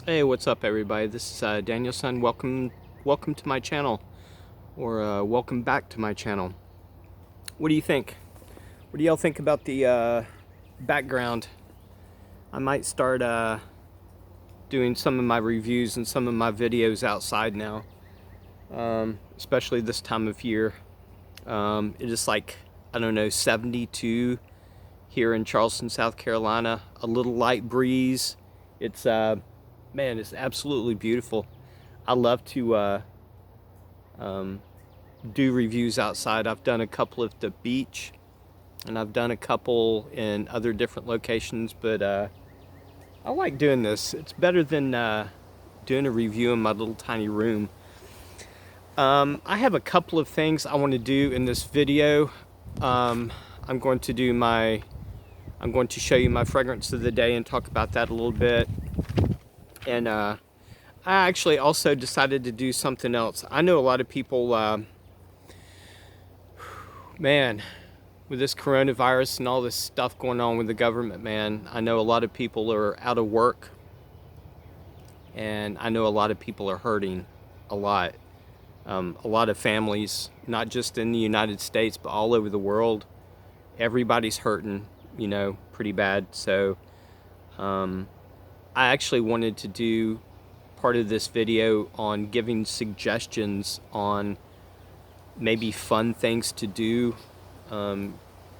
Hey, what's up, everybody? This is Danielson. Welcome to my channel, or welcome back to my channel. What do you think? What do y'all think about the background? I might start doing some of my reviews and some of my videos outside now, especially this time of year. It is like, I don't know, 72 here in Charleston, South Carolina. A little light breeze. It's man, it's absolutely beautiful. I love to do reviews outside. I've done a couple at the beach, and I've done a couple in other different locations, but I like doing this. It's better than doing a review in my little tiny room. I have a couple of things I want to do in this video. I'm going to show you my fragrance of the day and talk about that a little bit. And I actually also decided to do something else. I know a lot of people, man, with this coronavirus and all this stuff going on with the government, man, I know a lot of people are out of work. And I know a lot of people are hurting a lot. A lot of families, not just in the United States, but all over the world. Everybody's hurting, you know, pretty bad. So I actually wanted to do part of this video on giving suggestions on maybe fun things to do,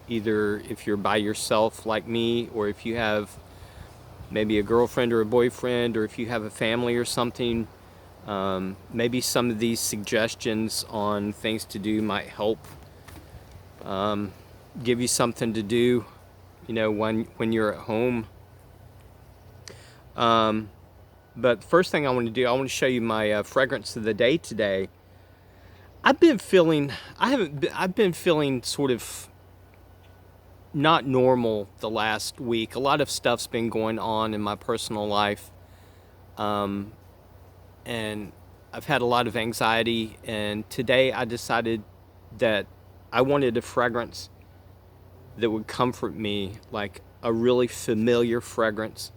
either if you're by yourself like me, or if you have maybe a girlfriend or a boyfriend, or if you have a family or something. Maybe some of these suggestions on things to do might help give you something to do, you know, when you're at home. But the first thing I want to do, I want to show you my fragrance of the day today. I've been feeling sort of not normal the last week. A lot of stuff's been going on in my personal life. And I've had a lot of anxiety, and today I decided that I wanted a fragrance that would comfort me, like a really familiar fragrance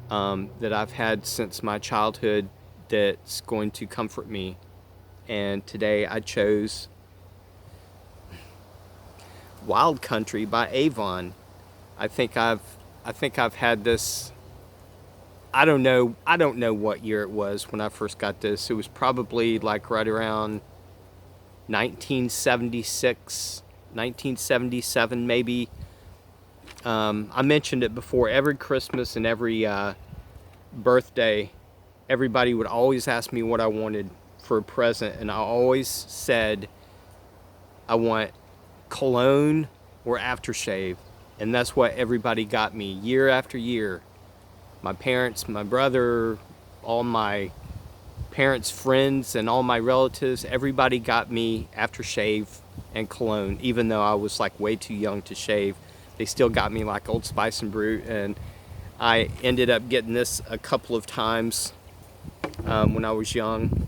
that I've had since my childhood that's going to comfort me. And today I chose Wild Country by Avon. I think I've had this, I don't know what year it was when I first got this. It was probably like right around 1976, 1977 maybe. I mentioned it before. Every Christmas and every birthday, everybody would always ask me what I wanted for a present, and I always said I want cologne or aftershave, and that's what everybody got me year after year. My parents, my brother, all my parents' friends, and all my relatives, everybody got me aftershave and cologne, even though I was like way too young to shave. They still got me like Old Spice and Brut, and I ended up getting this a couple of times when I was young.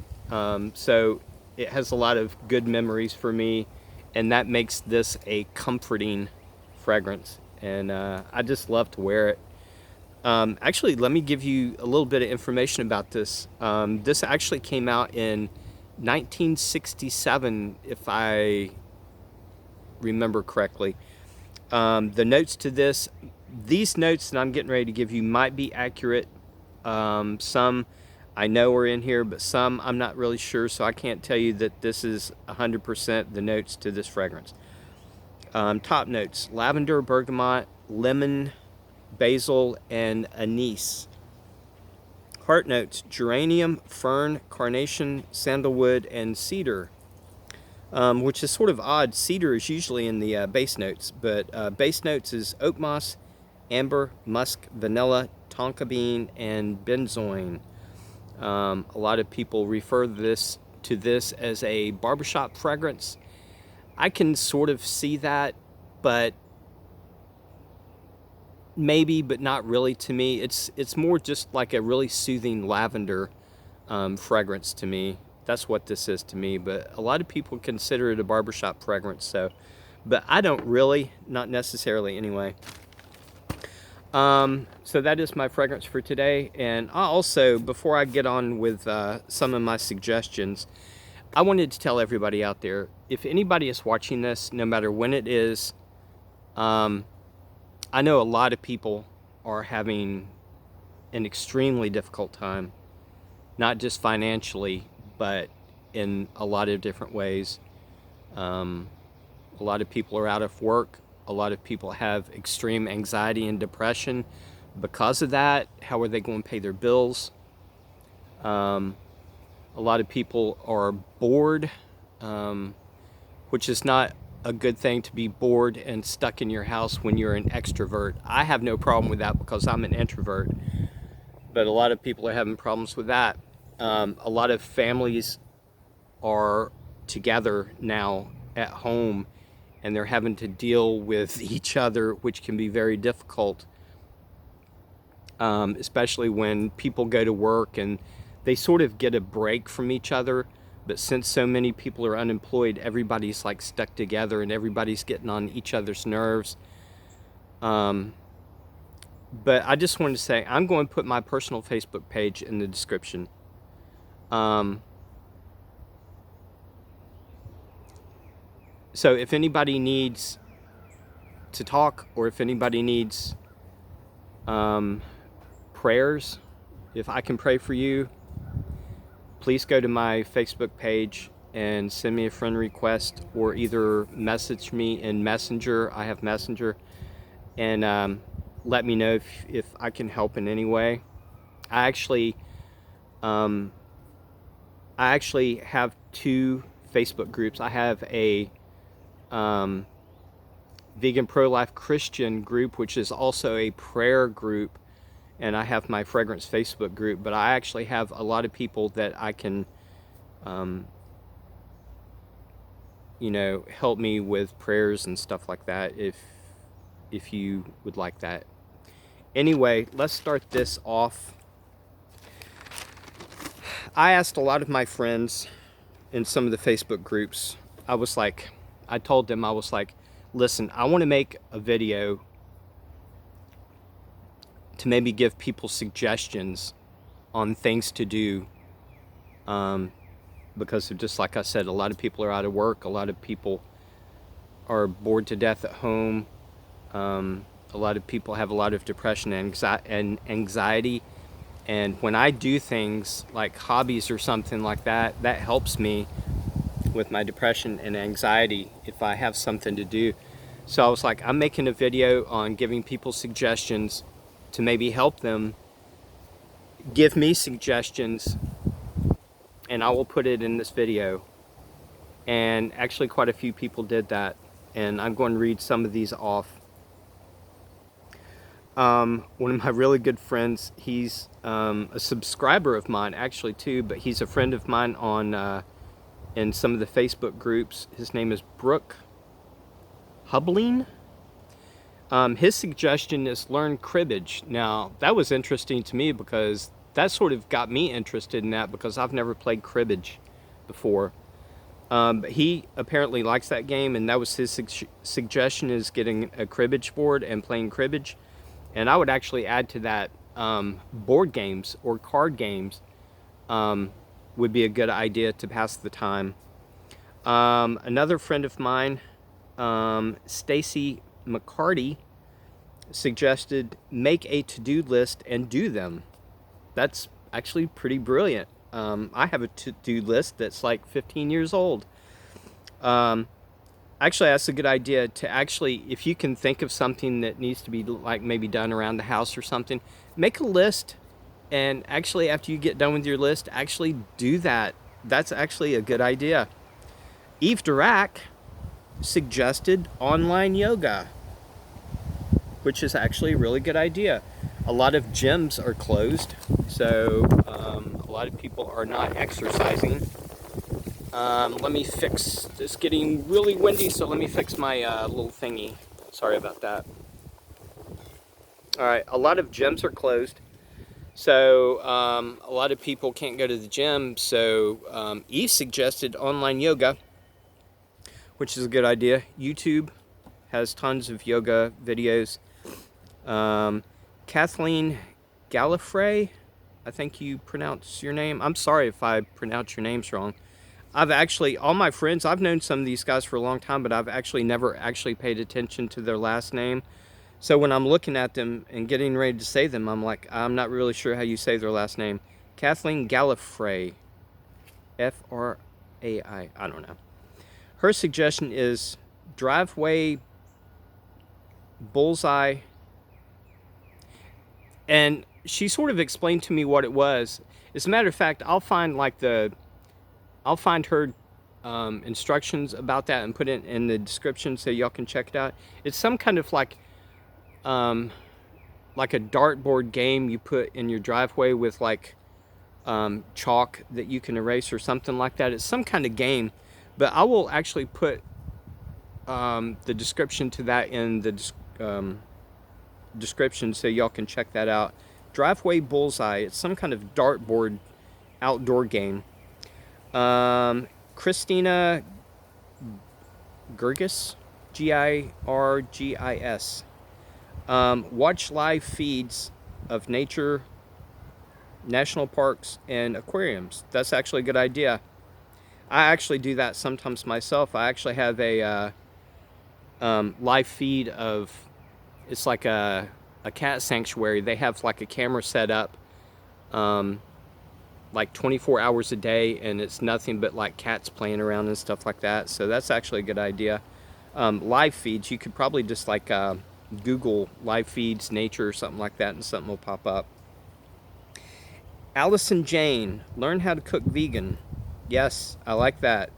So it has a lot of good memories for me, and that makes this a comforting fragrance, and I just love to wear it. Actually, let me give you a little bit of information about this. This actually came out in 1967, if I remember correctly. The notes to this, these notes that I'm getting ready to give you might be accurate. Some I know are in here, but some I'm not really sure, so I can't tell you that this is 100% the notes to this fragrance. Top notes: lavender, bergamot, lemon, basil, and anise. Heart notes: geranium, fern, carnation, sandalwood, and cedar. Which is sort of odd. Cedar is usually in the base notes, but base notes is oak moss, amber, musk, vanilla, tonka bean, and benzoin. A lot of people refer to this as a barbershop fragrance. I can sort of see that, but maybe, but not really to me. It's more just like a really soothing lavender fragrance to me. That's what this is to me, but a lot of people consider it a barbershop fragrance, so, but I don't really, not necessarily anyway. So that is my fragrance for today. And I also, before I get on with some of my suggestions, I wanted to tell everybody out there, if anybody is watching this, no matter when it is, I know a lot of people are having an extremely difficult time, not just financially, but in a lot of different ways. A lot of people are out of work. A lot of people have extreme anxiety and depression because of that. How are they going to pay their bills? A lot of people are bored, which is not a good thing to be bored and stuck in your house when you're an extrovert. I have no problem with that because I'm an introvert, but a lot of people are having problems with that. A lot of families are together now at home and they're having to deal with each other, which can be very difficult, especially when people go to work and they sort of get a break from each other. But since so many people are unemployed, everybody's like stuck together and everybody's getting on each other's nerves. But I just wanted to say, I'm going to put my personal Facebook page in the description. So if anybody needs to talk, or if anybody needs prayers, if I can pray for you, please go to my Facebook page and send me a friend request, or either message me in Messenger. I have Messenger, and let me know if I can help in any way. I actually have two Facebook groups. I have a vegan pro-life Christian group, which is also a prayer group, and I have my fragrance Facebook group. But I actually have a lot of people that I can help me with prayers and stuff like that, if you would like that. Anyway, let's start this off. I asked a lot of my friends in some of the Facebook groups. I told them, I was like, listen, I want to make a video to maybe give people suggestions on things to do, because of, just like I said, a lot of people are out of work. A lot of people are bored to death at home. A lot of people have a lot of depression and anxiety. And when I do things like hobbies or something like that, that helps me with my depression and anxiety if I have something to do. So I was like, I'm making a video on giving people suggestions to maybe help them. Give me suggestions and I will put it in this video. And actually quite a few people did that, and I'm going to read some of these off. One of my really good friends, he's a subscriber of mine actually too, but he's a friend of mine on in some of the Facebook groups. His name is Brooke Hubling. His suggestion is learn cribbage. Now that was interesting to me because that sort of got me interested in that, because I've never played cribbage before. But he apparently likes that game, and that was his suggestion, is getting a cribbage board and playing cribbage. And I would actually add to that board games or card games would be a good idea to pass the time. Another friend of mine, Stacy McCarty, suggested make a to-do list and do them. That's actually pretty brilliant. I have a to-do list that's like 15 years old. Actually, that's a good idea to actually, if you can think of something that needs to be like maybe done around the house or something, make a list, and actually after you get done with your list, actually do that. That's actually a good idea. Eve Dirac suggested online yoga, which is actually a really good idea. A lot of gyms are closed, so a lot of people are not exercising. Let me fix, it's getting really windy, so let me fix my little thingy. Sorry about that. Alright, a lot of gyms are closed, so a lot of people can't go to the gym, so Eve suggested online yoga, which is a good idea. YouTube has tons of yoga videos. Kathleen Gallifrey, I think you pronounce your name. I'm sorry if I pronounce your names wrong. I've actually, all my friends, I've known some of these guys for a long time, but I've actually never actually paid attention to their last name. So when I'm looking at them and getting ready to say them, I'm like, I'm not really sure how you say their last name. Kathleen Gallifrey. F-R-A-I. I don't know. Her suggestion is driveway bullseye. And she sort of explained to me what it was. As a matter of fact, I'll find her instructions about that and put it in the description so y'all can check it out. It's some kind of like a dartboard game you put in your driveway with like chalk that you can erase or something like that. It's some kind of game, but I will actually put the description to that in the description so y'all can check that out. Driveway bullseye. It's some kind of dartboard outdoor game. Christina Girgis, Girgis. Watch live feeds of nature, national parks, and aquariums. That's actually a good idea. I actually do that sometimes myself. I actually have a live feed of, it's like a cat sanctuary. They have like a camera set up like 24 hours a day, and it's nothing but like cats playing around and stuff like that. So that's actually a good idea. Live feeds, you could probably just like Google live feeds nature or something like that, and something will pop up. Allison Jane, learn how to cook vegan. Yes, I like that.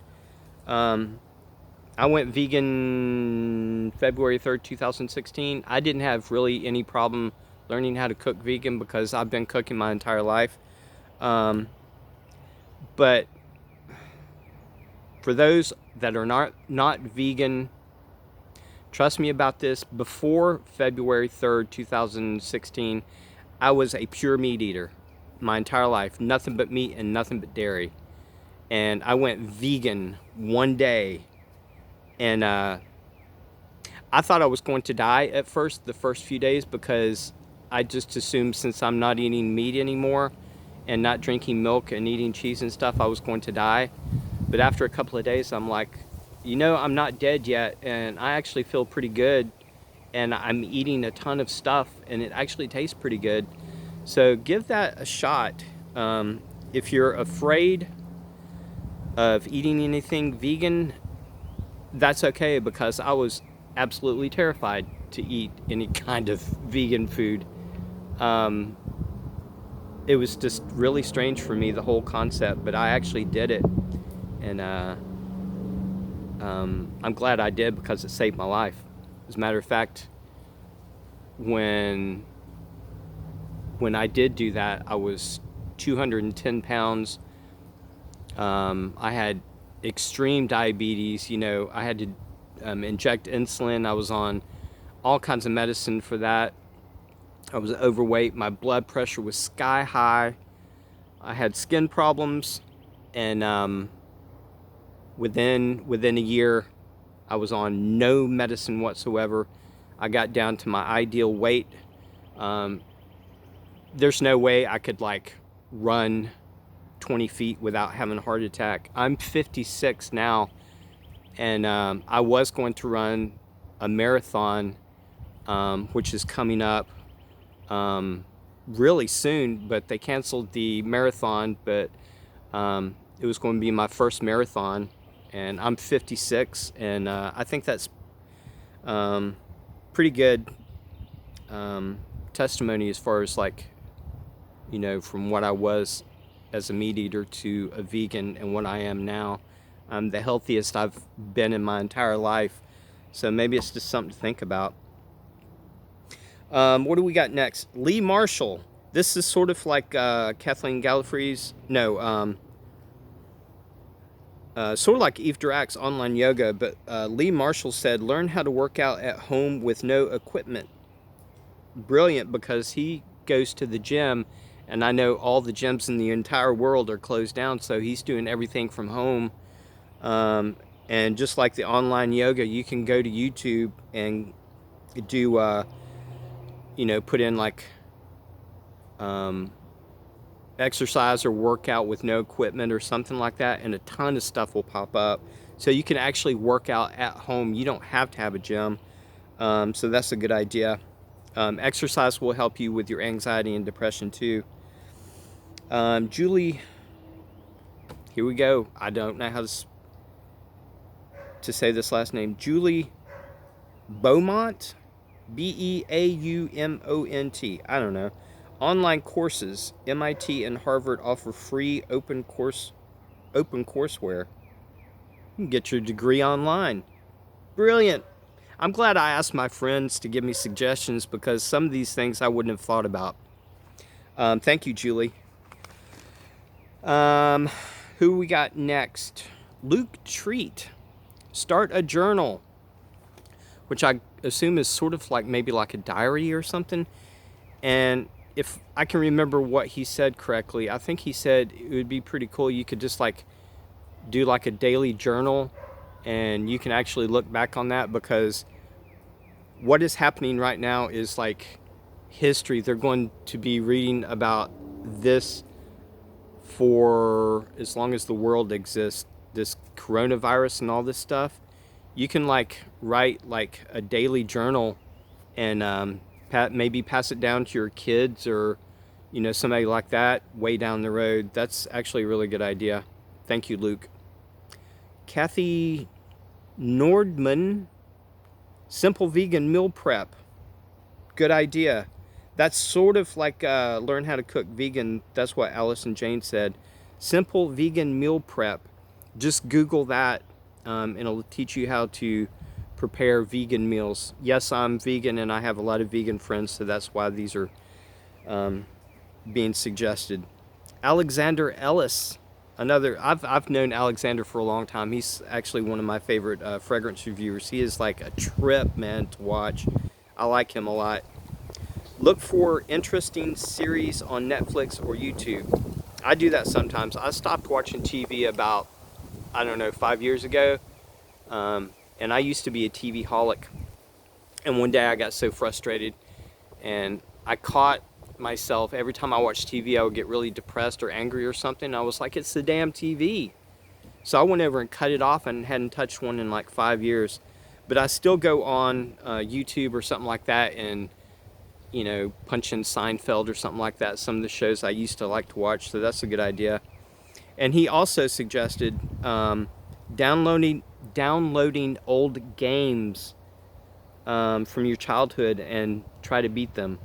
I went vegan February 3rd, 2016. I didn't have really any problem learning how to cook vegan because I've been cooking my entire life. But for those that are not vegan, trust me about this. Before February 3rd, 2016, I was a pure meat eater my entire life. Nothing but meat and nothing but dairy. And I went vegan one day. And I thought I was going to die at first, the first few days, because I just assumed since I'm not eating meat anymore and not drinking milk and eating cheese and stuff, I was going to die. But after a couple of days, I'm like, you know, I'm not dead yet, and I actually feel pretty good, and I'm eating a ton of stuff, and it actually tastes pretty good. So give that a shot. If you're afraid of eating anything vegan, that's okay, because I was absolutely terrified to eat any kind of vegan food. It was just really strange for me, the whole concept, but I actually did it. And I'm glad I did, because it saved my life. As a matter of fact, when I did do that, I was 210 pounds. I had extreme diabetes. You know, I had to inject insulin. I was on all kinds of medicine for that. I was overweight. My blood pressure was sky high. I had skin problems, and within a year, I was on no medicine whatsoever. I got down to my ideal weight. There's no way I could like run 20 feet without having a heart attack. I'm 56 now, and I was going to run a marathon, which is coming up really soon, but they canceled the marathon. But it was going to be my first marathon, and I'm 56, and I think that's pretty good testimony as far as, like, you know, from what I was as a meat eater to a vegan and what I am now. I'm the healthiest I've been in my entire life. So maybe it's just something to think about. What do we got next? Lee Marshall. This is sort of like Kathleen Gallifrey's, sort of like Eve Durack's online yoga, but Lee Marshall said, learn how to work out at home with no equipment. Brilliant, because he goes to the gym, and I know all the gyms in the entire world are closed down, so he's doing everything from home. And just like the online yoga, you can go to YouTube and do, you know, put in like exercise or workout with no equipment or something like that, and a ton of stuff will pop up. So you can actually work out at home. You don't have to have a gym. So that's a good idea. Exercise will help you with your anxiety and depression too. Julie, here we go. I don't know how to say this last name. Julie Beaumont, Beaumont. I don't know. Online courses. MIT and Harvard offer free open courseware. You can get your degree online. Brilliant. I'm glad I asked my friends to give me suggestions, because some of these things I wouldn't have thought about. Thank you, Julie. Who we got next? Luke Treat. Start a journal, which I assume is sort of like maybe like a diary or something. And if I can remember what he said correctly, I think he said it would be pretty cool. You could just like do like a daily journal, and you can actually look back on that, because what is happening right now is like history. They're going to be reading about this for as long as the world exists, this coronavirus and all this stuff. You can like write like a daily journal, and maybe pass it down to your kids, or somebody like that way down the road. That's actually a really good idea. Thank you, Luke. Kathy Nordman, simple vegan meal prep. Good idea. That's sort of like learn how to cook vegan. That's what Allison Jane said. Simple vegan meal prep. Just Google that, and it'll teach you how to prepare vegan meals. Yes, I'm vegan, and I have a lot of vegan friends, so that's why these are being suggested. Alexander Ellis, another. I've known Alexander for a long time. He's actually one of my favorite fragrance reviewers. He is like a trip, man, to watch. I like him a lot. Look for interesting series on Netflix or YouTube. I do that sometimes. I stopped watching TV about, I don't know, 5 years ago. And I used to be a TV holic. And one day I got so frustrated, and I caught myself every time I watched TV, I would get really depressed or angry or something. I was like, it's the damn TV. So I went over and cut it off, and hadn't touched one in like 5 years. But I still go on YouTube or something like that, and punch in Seinfeld or something like that. Some of the shows I used to like to watch, so that's a good idea. And he also suggested downloading old games from your childhood and try to beat them.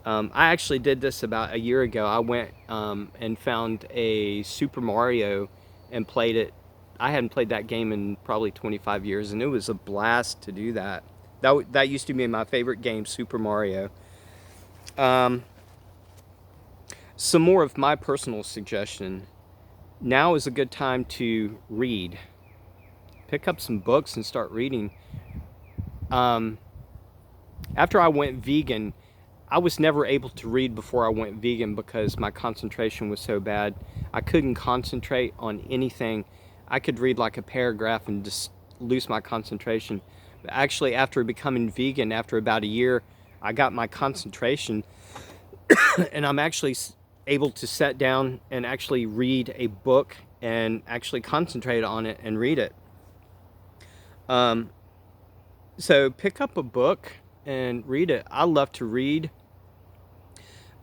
I actually did this about a year ago. I went and found a Super Mario and played it. I hadn't played that game in probably 25 years, and it was a blast to do that. That used to be my favorite game, Super Mario. Some more of my personal suggestion. Now is a good time to read. Pick up some books and start reading. After I went vegan, I was never able to read before I went vegan, because my concentration was so bad. I couldn't concentrate on anything. I could read like a paragraph and just lose my concentration. But actually, after becoming vegan, after about a year, I got my concentration, and I'm actually able to sit down and actually read a book and actually concentrate on it and read it. So pick up a book and read it. I love to read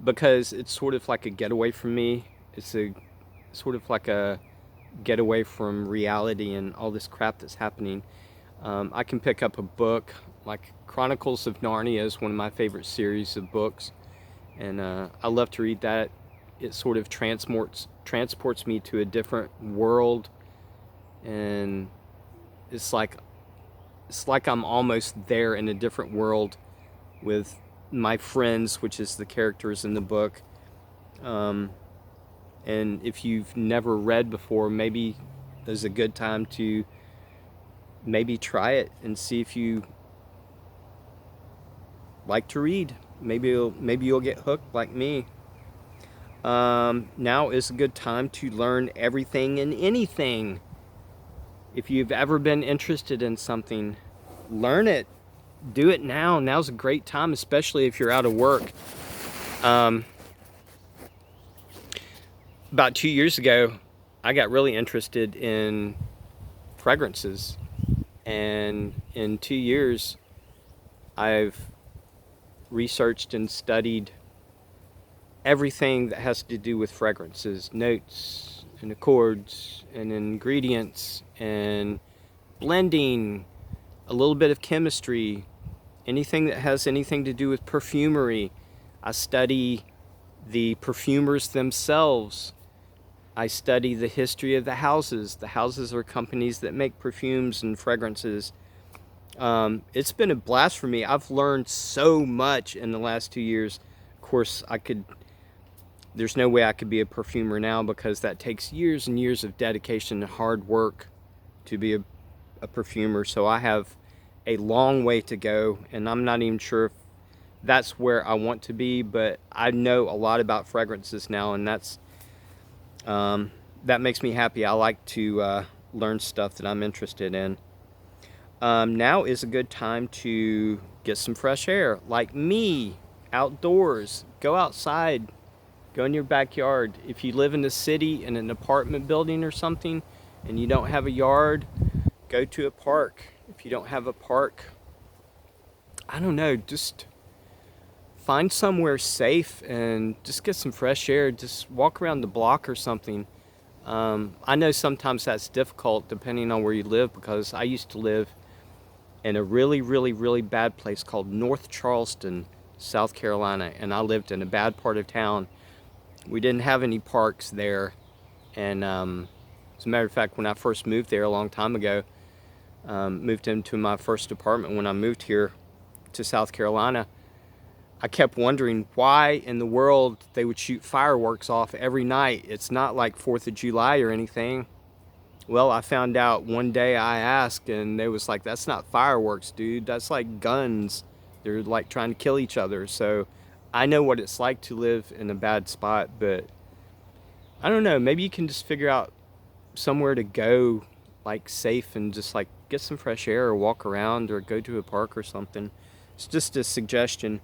because it's sort of like a getaway from me. It's a sort of like a getaway from reality and all this crap that's happening. I can pick up a book like Chronicles of Narnia is one of my favorite series of books, and I love to read that. It sort of transports me to a different world, and it's like I'm almost there in a different world with my friends, which is the characters in the book. And if you've never read before, maybe there's a good time to maybe try it and see if you like to read. Maybe you'll get hooked like me. Now is a good time to learn everything and anything. If you've ever been interested in something, learn it. Do it now. Now's a great time, especially if you're out of work. about 2 years ago, I got really interested in fragrances. And in 2 years, I've researched and studied everything that has to do with fragrances, notes and accords and ingredients and blending, a little bit of chemistry, anything that has anything to do with perfumery. I study the perfumers themselves. I study the history of the houses. The houses are companies that make perfumes and fragrances. It's been a blast for me. I've learned so much in the last 2 years. Of course, there's no way I could be a perfumer now because that takes years and years of dedication and hard work to be a perfumer. So I have a long way to go, and I'm not even sure if that's where I want to be, but I know a lot about fragrances now, and that makes me happy. I like to learn stuff that I'm interested in. Now is a good time to get some fresh air, like me, outdoors. Go outside, go in your backyard. If you live in the city in an apartment building or something and you don't have a yard, go to a park. If you don't have a park, I don't know, just find somewhere safe and just get some fresh air. Just walk around the block or something. I know sometimes that's difficult depending on where you live, because I used to live in a really, really, really bad place called North Charleston, South Carolina, and I lived in a bad part of town. We didn't have any parks there, and as a matter of fact, when I first moved there a long time ago, moved into my first apartment when I moved here to South Carolina, I kept wondering why in the world they would shoot fireworks off every night. It's not like 4th of July or anything. Well, I found out one day, I asked, and they was like, that's not fireworks, dude. That's like guns. They're like trying to kill each other. So I know what it's like to live in a bad spot, but I don't know. Maybe you can just figure out somewhere to go, like safe, and just like get some fresh air or walk around or go to a park or something. It's just a suggestion.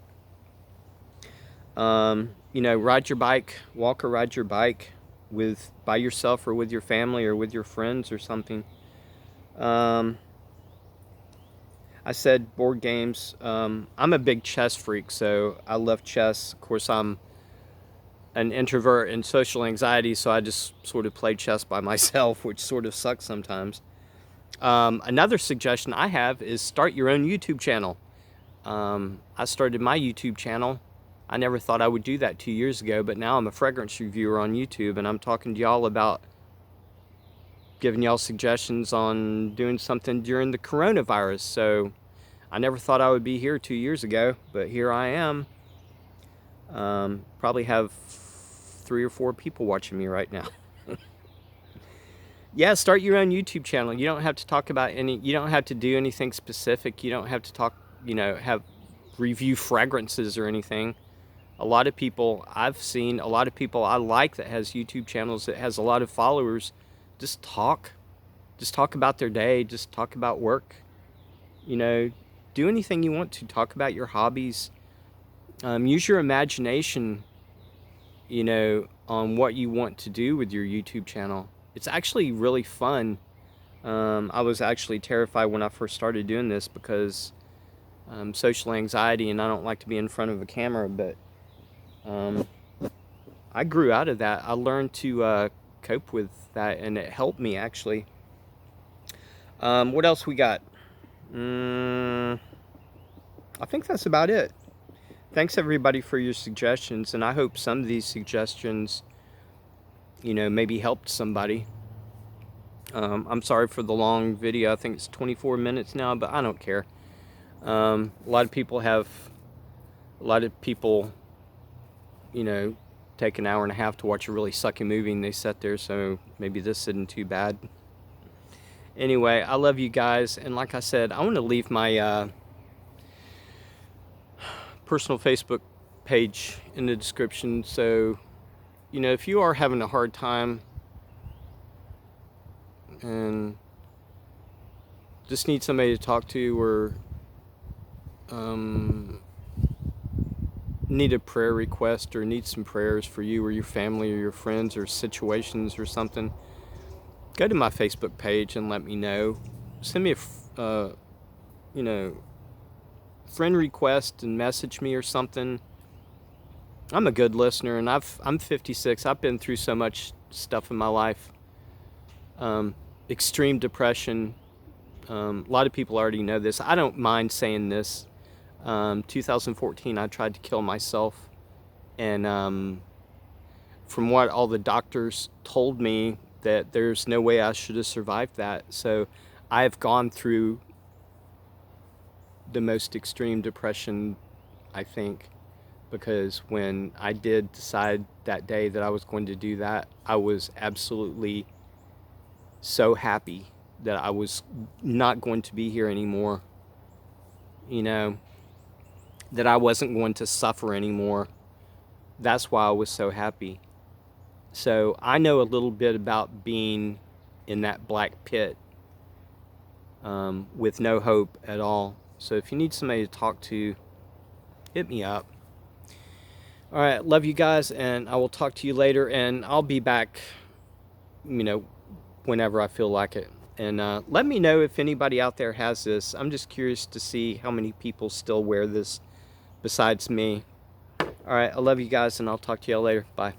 Ride your bike, walk or ride your bike by yourself or with your family or with your friends or something. I said board games. I'm a big chess freak, so I love chess. Of course, I'm an introvert and social anxiety, so I just sort of play chess by myself, which sort of sucks sometimes. Another suggestion I have is start your own YouTube channel. I started my YouTube channel. I never thought I would do that 2 years ago, but now I'm a fragrance reviewer on YouTube, and I'm talking to y'all about giving y'all suggestions on doing something during the coronavirus. So I never thought I would be here 2 years ago, but here I am. Probably have 3 or 4 people watching me right now. Yeah, start your own YouTube channel. You don't have to talk about you don't have to do anything specific. You don't have to talk, have review fragrances or anything. I've seen a lot of people I like that has YouTube channels that has a lot of followers, just talk about their day, just talk about work, do anything you want to, talk about your hobbies, use your imagination, on what you want to do with your YouTube channel. It's actually really fun. I was actually terrified when I first started doing this because social anxiety and I don't like to be in front of a camera, but I grew out of that. I learned to cope with that, and it helped me actually. What else we got? I think that's about it. Thanks everybody for your suggestions, and I hope some of these suggestions, maybe helped somebody. I'm sorry for the long video. I think it's 24 minutes now, but I don't care. A lot of people, take an hour and a half to watch a really sucky movie, and they sit there, so maybe this isn't too bad. Anyway, I love you guys, and like I said, I want to leave my personal Facebook page in the description, so if you are having a hard time and just need somebody to talk to, or need a prayer request or need some prayers for you or your family or your friends or situations or something, go to my Facebook page and let me know. Send me a you know, friend request and message me or something. I'm a good listener, and I'm 56. I've been through so much stuff in my life. Extreme depression. A lot of people already know this. I don't mind saying this. 2014, I tried to kill myself, and from what all the doctors told me, that there's no way I should have survived that. So I've gone through the most extreme depression, I think, because when I did decide that day that I was going to do that, I was absolutely so happy that I was not going to be here anymore, you know, that I wasn't going to suffer anymore. That's why I was so happy. So I know a little bit about being in that black pit with no hope at all. So if you need somebody to talk to, hit me up. All right, love you guys, and I will talk to you later, and I'll be back, you know, whenever I feel like it. And let me know if anybody out there has this. I'm just curious to see how many people still wear this besides me. All right, I love you guys, and I'll talk to y'all later. Bye.